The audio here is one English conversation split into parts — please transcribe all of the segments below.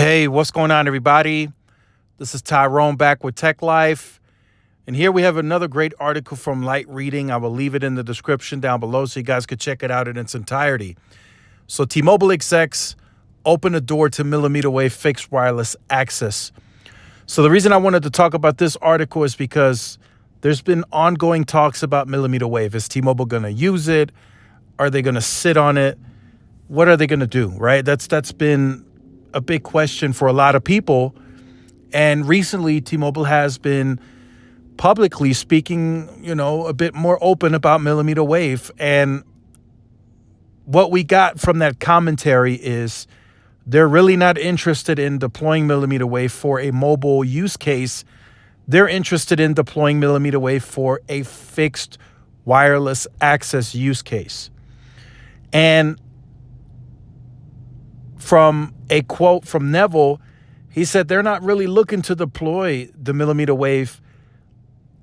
Hey, what's going on, everybody? This is Tyrone back with Tech Life. And here we have another great article from Light Reading. I will leave it in the description down below so you guys could check it out in its entirety. So T-Mobile execs open the door to millimeter wave fixed wireless access. So the reason I wanted to talk about this article is because there's been ongoing talks about millimeter wave. Is T-Mobile going to use it? Are they going to sit on it? What are they going to do, right? That's been a big question for a lot of people. And recently, T-Mobile has been publicly speaking, a bit more open about millimeter wave. And what we got from that commentary is they're really not interested in deploying millimeter wave for a mobile use case. They're interested in deploying millimeter wave for a fixed wireless access use case. And from a quote from Neville, he said they're not really looking to deploy the millimeter wave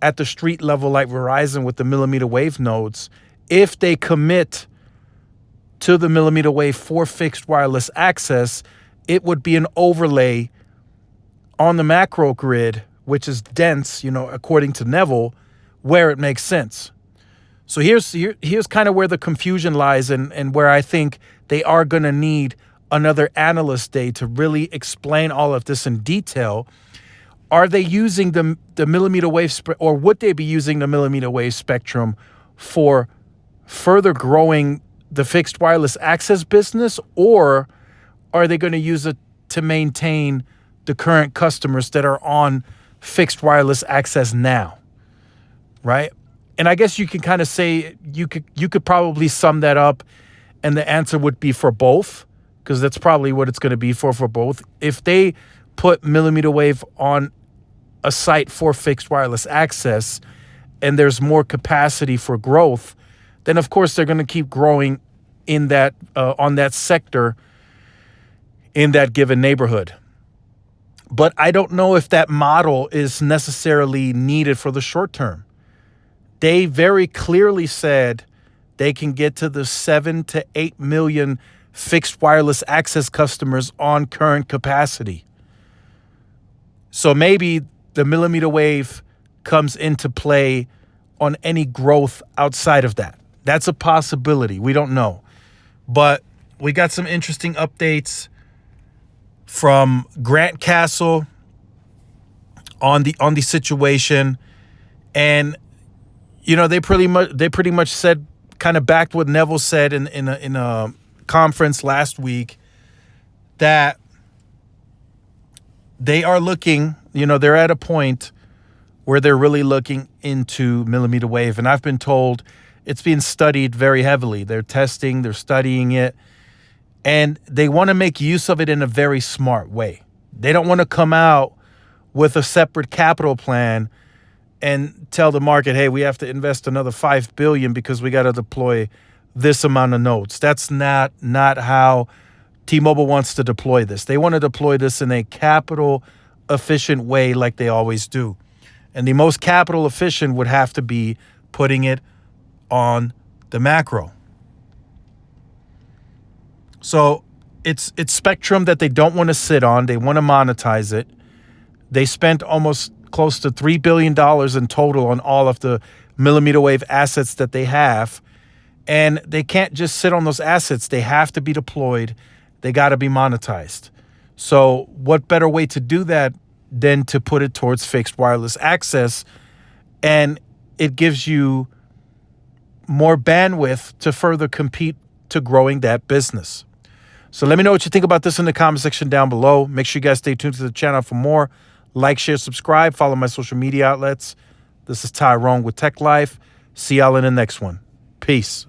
at the street level like Verizon with the millimeter wave nodes. If they commit to the millimeter wave for fixed wireless access, it would be an overlay on the macro grid, which is dense, according to Neville, where it makes sense. So here's kind of where the confusion lies and where I think they are going to need another analyst day to really explain all of this in detail. Are they using the millimeter wave or would they be using the millimeter wave spectrum for further growing the fixed wireless access business, or are they going to use it to maintain the current customers that are on fixed wireless access now, right? And I guess you can kind of say you could probably sum that up, and the answer would be for both, because that's probably what it's going to be for both. If they put millimeter wave on a site for fixed wireless access and there's more capacity for growth, then of course they're going to keep growing in that on that sector in that given neighborhood. But I don't know if that model is necessarily needed for the short term. They very clearly said they can get to the 7 to 8 million fixed wireless access customers on current capacity. So maybe the millimeter wave comes into play on any growth outside of that. That's a possibility. We don't know. But we got some interesting updates from Grant Castle on the situation. And they pretty much said, kind of backed what Neville said in a conference last week, that they are looking, they're at a point where they're really looking into millimeter wave. And I've been told it's being studied very heavily. They're testing, they're studying it, and they want to make use of it in a very smart way. They don't want to come out with a separate capital plan and tell the market, hey, we have to invest another $5 billion because we got to deploy this amount of nodes. That's not how T-Mobile wants to deploy this. They want to deploy this in a capital efficient way like they always do. And the most capital efficient would have to be putting it on the macro. So it's spectrum that they don't want to sit on. They want to monetize it. They spent almost close to $3 billion in total on all of the millimeter wave assets that they have. And they can't just sit on those assets. They have to be deployed. They got to be monetized. So what better way to do that than to put it towards fixed wireless access? And it gives you more bandwidth to further compete to growing that business. So let me know what you think about this in the comment section down below. Make sure you guys stay tuned to the channel for more. Like, share, subscribe. Follow my social media outlets. This is Tyrone with Tech Life. See y'all in the next one. Peace.